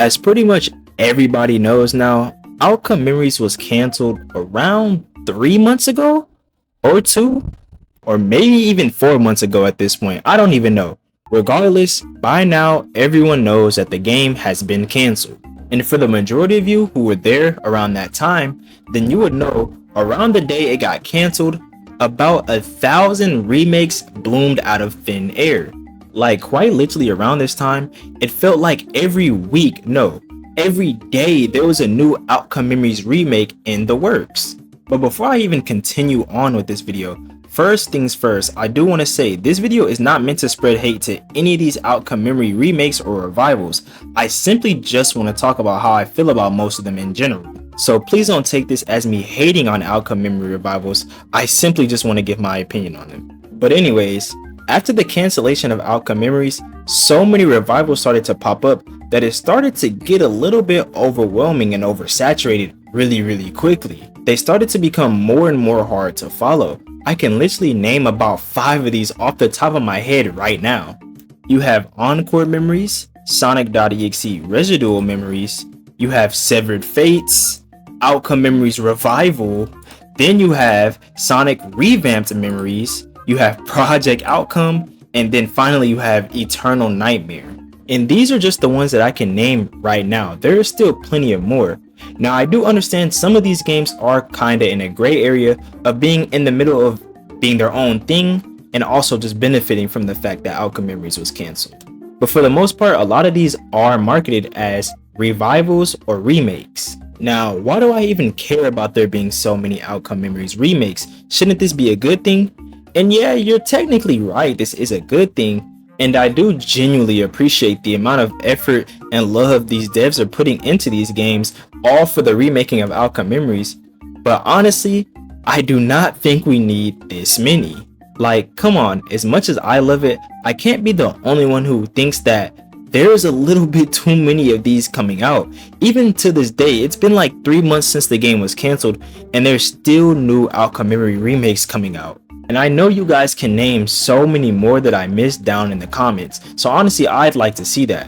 As pretty much everybody knows now, Outcome Memories was canceled around 3 months ago, or two, or maybe even 4 months ago at this point. I don't even know. Regardless, by now everyone knows that the game has been canceled. And for the majority of you who were there around that time, then you would know around the day it got canceled, about 1,000 remakes bloomed out of thin air. Like quite literally around this time, it felt like every week, no, every day there was a new Outcome Memories remake in the works. But before I even continue on with this video, first things first, I do want to say this video is not meant to spread hate to any of these Outcome Memory remakes or revivals. I simply just want to talk about how I feel about most of them in general. So please don't take this as me hating on Outcome Memory revivals. I simply just want to give my opinion on them. But anyways, after the cancellation of Outcome Memories, so many revivals started to pop up that it started to get a little bit overwhelming and oversaturated really quickly. They started to become more and more hard to follow. I can literally name about 5 of these off the top of my head right now. You have Encore Memories, Sonic.exe Residual Memories, you have Severed Fates, Outcome Memories Revival, then you have Sonic Revamped Memories, you have Project Outcome, and then finally you have Eternal Nightmare. And these are just the ones that I can name right now. There is still plenty of more. Now I do understand some of these games are kinda in a gray area of being in the middle of being their own thing and also just benefiting from the fact that Outcome Memories was cancelled. But for the most part, a lot of these are marketed as revivals or remakes. Now, why do I even care about there being so many Outcome Memories remakes? Shouldn't this be a good thing? And yeah, you're technically right, this is a good thing. And I do genuinely appreciate the amount of effort and love these devs are putting into these games, all for the remaking of Outcome Memories. But honestly, I do not think we need this many. Like, come on, as much as I love it, I can't be the only one who thinks that there's a little bit too many of these coming out. Even to this day, it's been like 3 months since the game was cancelled, and there's still new Outcome Memory remakes coming out. And I know you guys can name so many more that I missed down in the comments, so honestly I'd like to see that.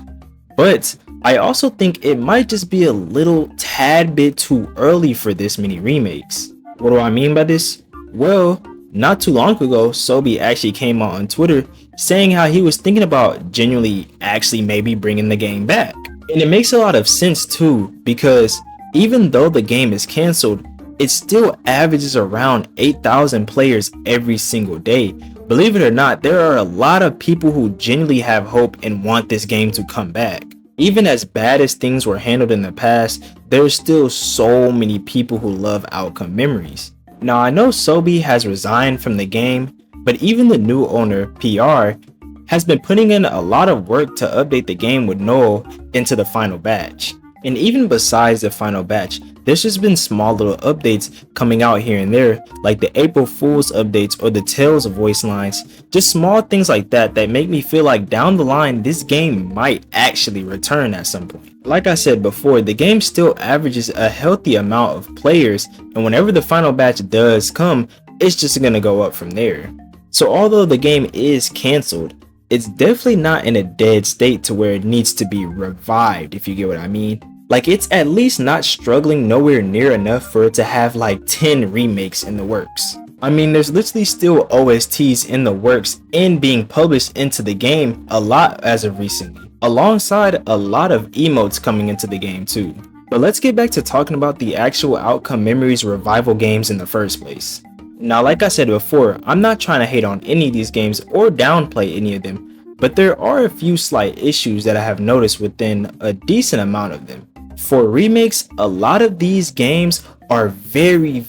But I also think it might just be a little tad bit too early for this many remakes. What do I mean by this? Well, not too long ago, Sobi actually came out on Twitter saying how he was thinking about genuinely actually maybe bringing the game back. And it makes a lot of sense too, because even though the game is cancelled, it still averages around 8,000 players every single day. Believe it or not, there are a lot of people who genuinely have hope and want this game to come back. Even as bad as things were handled in the past, there's still so many people who love Outcome Memories. Now I know Sobi has resigned from the game, but even the new owner, PR, has been putting in a lot of work to update the game with Noel into the final batch. And even besides the final batch, there's just been small little updates coming out here and there, like the April Fool's updates or the Tales voice lines, just small things like that that make me feel like down the line this game might actually return at some point. Like I said before, the game still averages a healthy amount of players, and whenever the final batch does come, it's just gonna go up from there. So although the game is cancelled, it's definitely not in a dead state to where it needs to be revived, if you get what I mean. Like, it's at least not struggling nowhere near enough for it to have like 10 remakes in the works. I mean, there's literally still OSTs in the works and being published into the game a lot as of recently, alongside a lot of emotes coming into the game too. But let's get back to talking about the actual Outcome Memories revival games in the first place. Now, like I said before, I'm not trying to hate on any of these games or downplay any of them, but there are a few slight issues that I have noticed within a decent amount of them. For remakes, a lot of these games are very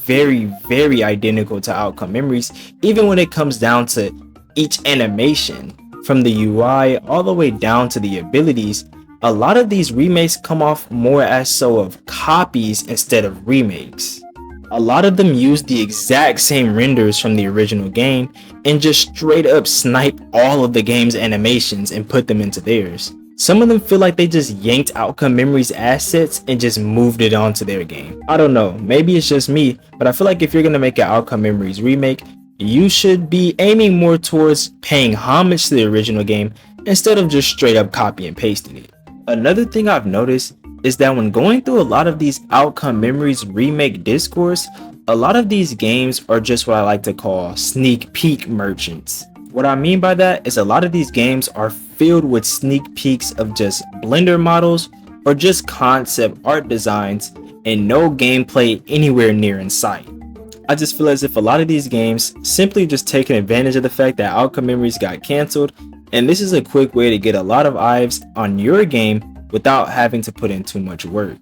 identical to Outcome Memories, even when it comes down to each animation. From the UI all the way down to the abilities, a lot of these remakes come off more as so of copies instead of remakes. A lot of them use the exact same renders from the original game and just straight up snipe all of the game's animations and put them into theirs. Some of them feel like they just yanked Outcome Memories assets and just moved it onto their game. I don't know, maybe it's just me, but I feel like if you're gonna make an Outcome Memories remake, you should be aiming more towards paying homage to the original game instead of just straight up copy and pasting it. Another thing I've noticed is that when going through a lot of these Outcome Memories remake discourse, a lot of these games are just what I like to call sneak peek merchants. What I mean by that is a lot of these games are filled with sneak peeks of just Blender models or just concept art designs and no gameplay anywhere near in sight. I just feel as if a lot of these games simply just taking advantage of the fact that Outcome Memories got cancelled, and this is a quick way to get a lot of eyes on your game without having to put in too much work.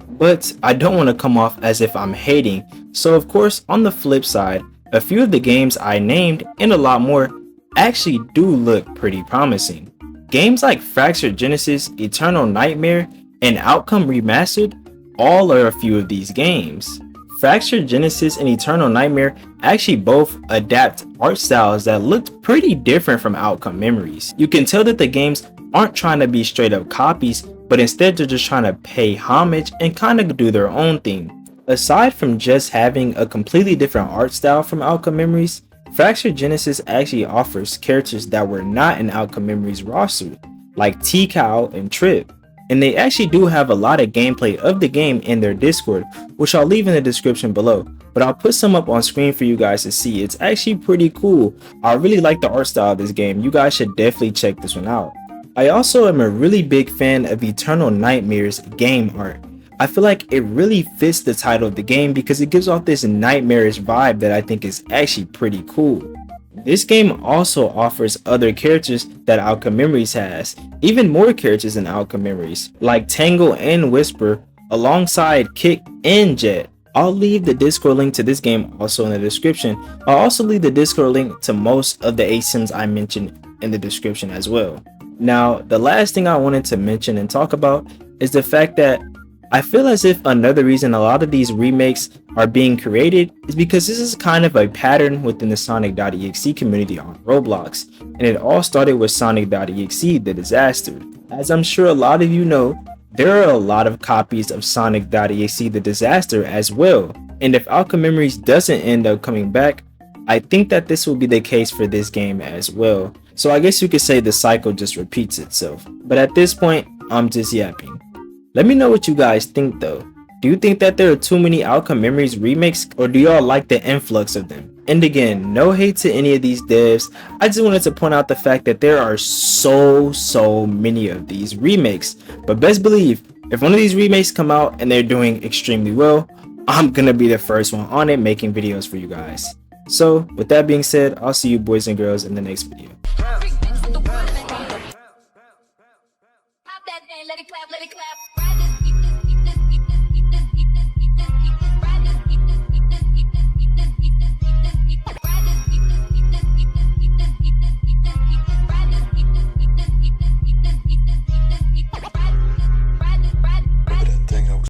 But I don't want to come off as if I'm hating, so of course on the flip side, a few of the games I named and a lot more actually do look pretty promising. Games like Fractured Genesis, Eternal Nightmare, and Outcome Remastered all are a few of these games. Fractured Genesis and Eternal Nightmare actually both adapt art styles that looked pretty different from Outcome Memories. You can tell that the games aren't trying to be straight up copies, but instead they're just trying to pay homage and kind of do their own thing. Aside from just having a completely different art style from Outcome Memories, Fractured Genesis actually offers characters that were not in Outcome Memories roster, like T-Cow and Trip. And they actually do have a lot of gameplay of the game in their Discord, which I'll leave in the description below, but I'll put some up on screen for you guys to see. It's actually pretty cool. I really like the art style of this game. You guys should definitely check this one out. I also am a really big fan of Eternal Nightmare's game art. I feel like it really fits the title of the game because it gives off this nightmarish vibe that I think is actually pretty cool. This game also offers other characters that Outcome Memories has, even more characters than Outcome Memories, like Tangle and Whisper, alongside Kick and Jet. I'll leave the Discord link to this game also in the description. I'll also leave the Discord link to most of the ASIMs I mentioned in the description as well. Now, the last thing I wanted to mention and talk about is the fact that I feel as if another reason a lot of these remakes are being created is because this is kind of a pattern within the Sonic.exe community on Roblox, and it all started with Sonic.exe The Disaster. As I'm sure a lot of you know, there are a lot of copies of Sonic.exe The Disaster as well, and if Outcome Memories doesn't end up coming back, I think that this will be the case for this game as well. So I guess you could say the cycle just repeats itself, but at this point, I'm just yapping. Let me know what you guys think though. Do you think that there are too many Outcome Memories remakes, or do y'all like the influx of them? And again, no hate to any of these devs. I just wanted to point out the fact that there are so many of these remakes. But best believe, if one of these remakes come out and they're doing extremely well, I'm gonna be the first one on it making videos for you guys. So with that being said, I'll see you boys and girls in the next video.